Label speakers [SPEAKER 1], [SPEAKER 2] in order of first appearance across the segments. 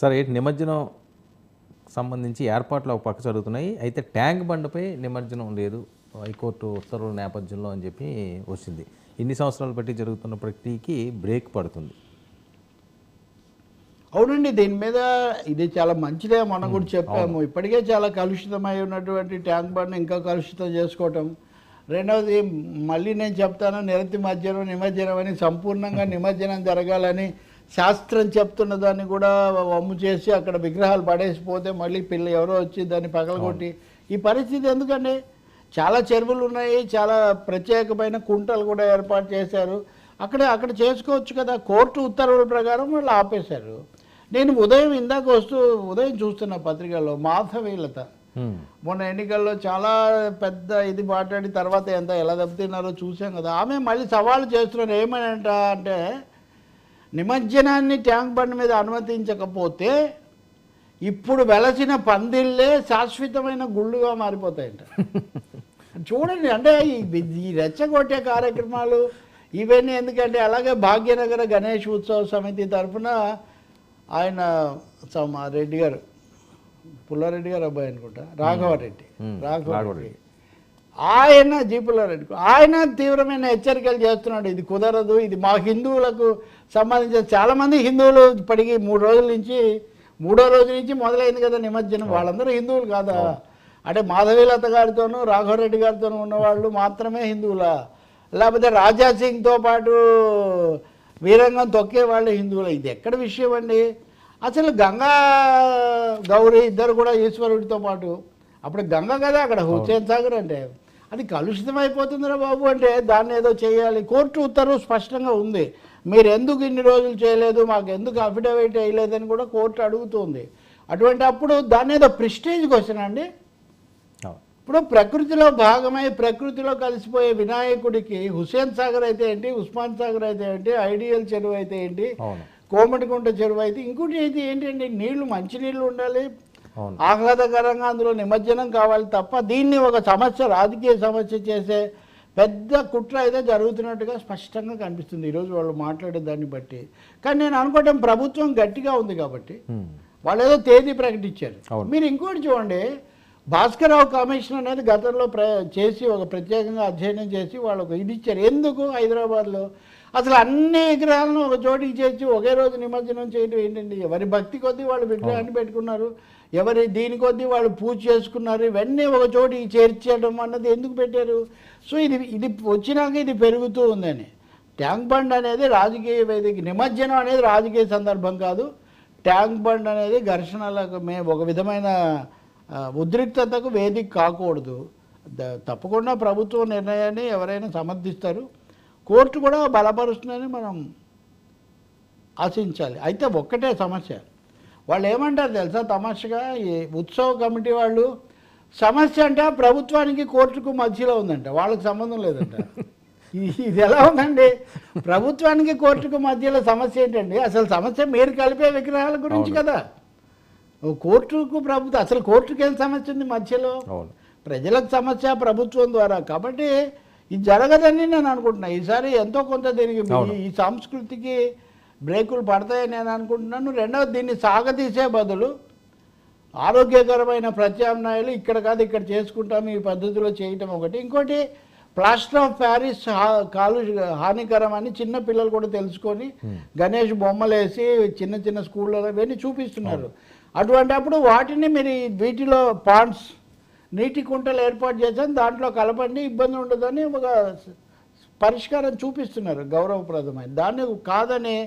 [SPEAKER 1] సరే నిమజ్జనం సంబంధించి ఏర్పాట్లు ఒక పక్క జరుగుతున్నాయి. అయితే ట్యాంక్ బండ్పై నిమజ్జనం లేదు హైకోర్టు ఉత్తర్వుల నేపథ్యంలో అని చెప్పి వచ్చింది. ఇన్ని సంవత్సరాలు బట్టి జరుగుతున్నప్పటికీ బ్రేక్ పడుతుంది.
[SPEAKER 2] అవునండి, దీని మీద ఇది చాలా మంచిదే, మనం కూడా చెప్పాము. ఇప్పటికే చాలా కలుషితమై ఉన్నటువంటి ట్యాంక్ బండ్ ఇంకా కలుషితం చేసుకోవటం. రెండవది మళ్ళీ నేను చెప్తాను, నిమజ్జనం అని సంపూర్ణంగా నిమజ్జనం జరగాలని శాస్త్రం చెప్తున్న దాన్ని కూడా వమ్ము చేసి అక్కడ విగ్రహాలు పడేసిపోతే మళ్ళీ ఎవరో వచ్చి దాన్ని పగలగొట్టి ఈ పరిస్థితి ఎందుకండి? చాలా చెరువులు ఉన్నాయి, చాలా ప్రత్యేకమైన కుంటలు కూడా ఏర్పాటు చేశారు. అక్కడ చేసుకోవచ్చు కదా. కోర్టు ఉత్తర్వుల ప్రకారం వాళ్ళు ఆపేశారు. నేను ఉదయం చూస్తున్న పత్రికల్లో మాధవీలత మొన్న ఎన్నికల్లో చాలా పెద్ద ఇది మాట్లాడి తర్వాత ఎలా దెబ్బతిన్నారో చూసాం కదా. ఆమె మళ్ళీ సవాళ్ళు చేస్తున్నారు. ఏమని అంటే నిమజ్జనాన్ని ట్యాంక్ బండ్ మీద అనుమతించకపోతే ఇప్పుడు వెలసిన పందిళ్ళే శాశ్వతమైన గుళ్ళుగా మారిపోతాయంట. చూడండి, అంటే ఈ రెచ్చగొట్టే కార్యక్రమాలు ఇవన్నీ ఎందుకంటే, అలాగే భాగ్యనగర గణేష్ ఉత్సవ సమితి తరఫున ఆయన రెడ్డి గారు, పుల్లారెడ్డి గారు అబ్బాయి అనుకుంటా, రాఘవరెడ్డి ఆయన జీపుల్లారెడ్డి ఆయన తీవ్రమైన హెచ్చరికలు చేస్తున్నాడు. ఇది కుదరదు, ఇది మా హిందువులకు సంబంధించిన. చాలామంది హిందువులు ఇప్పటికీ 3 రోజుల నుంచి 3వ రోజు నుంచి మొదలైంది కదా నిమజ్జనం. వాళ్ళందరూ హిందువులు కాదా? అంటే మాధవీలత గారితోనూ రాఘవరెడ్డి గారితోనూ ఉన్నవాళ్ళు మాత్రమే హిందువులా? లేకపోతే రాజాసింగ్తో పాటు వీరంగం తొక్కే వాళ్ళు హిందువులు? ఇది ఎక్కడ విషయం అండి? అసలు గంగా గౌరీ ఇద్దరు కూడా ఈశ్వరుడితో పాటు, అప్పుడు గంగ కదా అక్కడ హుస్సేన్ సాగర్ అంటే, అది కలుషితమైపోతుందిరా బాబు అంటే దాన్ని ఏదో చేయాలి. కోర్టు ఉత్తర్వు స్పష్టంగా ఉంది. మీరు ఎందుకు ఇన్ని రోజులు చేయలేదు, మాకు ఎందుకు అఫిడవిట్ వేయలేదని కూడా కోర్టు అడుగుతుంది. అటువంటి అప్పుడు దాన్ని ఏదో ప్రెస్టీజ్ క్వశ్చన్ అండి. ఇప్పుడు ప్రకృతిలో భాగమై ప్రకృతిలో కలిసిపోయే వినాయకుడికి హుస్సేన్ సాగర్ అయితే ఏంటి, ఉస్మాన్ సాగర్ అయితే ఏంటి, ఐడియల్ చెరువు అయితే ఏంటి, కోమటికుంట చెరువు అయితే ఇంకోటి అయితే ఏంటండి, నీళ్లు మంచి నీళ్లు ఉండాలి, ఆహ్లాదకరంగా అందులో నిమజ్జనం కావాలి తప్ప దీన్ని ఒక సమస్య, రాజకీయ సమస్య చేసే పెద్ద కుట్ర అయితే జరుగుతున్నట్టుగా స్పష్టంగా కనిపిస్తుంది ఈరోజు వాళ్ళు మాట్లాడే దాన్ని బట్టి. కానీ నేను అనుకోవటం ప్రభుత్వం గట్టిగా ఉంది కాబట్టి వాళ్ళు ఏదో తేదీ ప్రకటించారు. మీరు ఇంకోటి చూడండి, భాస్కరరావు కమిషన్ అనేది గతంలో చేసి ఒక ప్రత్యేకంగా అధ్యయనం చేసి వాళ్ళకు ఇది ఇచ్చారు. ఎందుకు హైదరాబాద్లో అసలు అన్ని విగ్రహాలను ఒక చోటికి చేర్చి ఒకే రోజు నిమజ్జనం చేయడం ఏంటండి? ఎవరి భక్తి కొద్దీ వాళ్ళు విగ్రహాన్ని పెట్టుకున్నారు, ఎవరి దీని కొద్దీ వాళ్ళు పూజ చేసుకున్నారు. ఇవన్నీ ఒక చోటికి చేర్చడం అన్నది ఎందుకు పెట్టారు? సో ఇది వచ్చినాక ఇది పెరుగుతూ ఉందని. ట్యాంక్ బండ్ అనేది రాజకీయ వేదిక, నిమజ్జనం అనేది రాజకీయ సందర్భం కాదు. ట్యాంక్ బండ్ అనేది ఘర్షణలకు ఒక విధమైన ఉద్రిక్తతకు వేదిక కాకూడదు. తప్పకుండా ప్రభుత్వ నిర్ణయాన్ని ఎవరైనా సమర్థిస్తారు, కోర్టు కూడా బలపరుస్తుందని మనం ఆశించాలి. అయితే ఒక్కటే సమస్య, వాళ్ళు ఏమంటారు తెలుసా తమాషగా, ఈ ఉత్సవ కమిటీ వాళ్ళు, సమస్య అంటే ప్రభుత్వానికి కోర్టుకు మధ్యలో ఉందంట, వాళ్ళకి సంబంధం లేదంట. ఇది ఎలా ఉందండి? ప్రభుత్వానికి కోర్టుకు మధ్యలో సమస్య ఏంటండి? అసలు సమస్య మీరు కలిపే విగ్రహాల గురించి కదా. కోర్టుకు ప్రభుత్వం, అసలు కోర్టుకి ఏం సమస్య ఉంది మధ్యలో? ప్రజలకు సమస్య ప్రభుత్వం ద్వారా. కాబట్టి ఇది జరగదని నేను అనుకుంటున్నా. ఈసారి ఎంతో కొంత దీనికి ఈ సంస్కృతికి బ్రేకులు పడతాయని నేను అనుకుంటున్నాను. రెండవది, దీన్ని సాగతీసే బదులు ఆరోగ్యకరమైన ప్రత్యామ్నాయాలు ఇక్కడ కాదు ఇక్కడ చేసుకుంటాము ఈ పద్ధతిలో చేయటం ఒకటి. ఇంకోటి, ప్లాస్టర్ ఆఫ్ ప్యారిస్ హానికరం అని చిన్న పిల్లలు కూడా తెలుసుకొని గణేష్ బొమ్మలు వేసి చిన్న చిన్న స్కూల్లో ఇవన్నీ చూపిస్తున్నారు. అటువంటి అప్పుడు వాటిని మీరు వీటిలో పాండ్స్, నీటి కుంటలు ఏర్పాటు చేశాను, దాంట్లో కలపండి, ఇబ్బంది ఉండదని ఒక పరిష్కారం చూపిస్తున్నారు గౌరవప్రదమైన. దాన్ని కాదని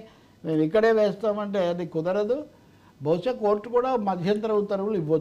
[SPEAKER 2] మేము ఇక్కడే వేస్తామంటే అది కుదరదు. బహుశా కోర్టు కూడా మధ్యంతర ఉత్తర్వులు ఇవ్వచ్చు.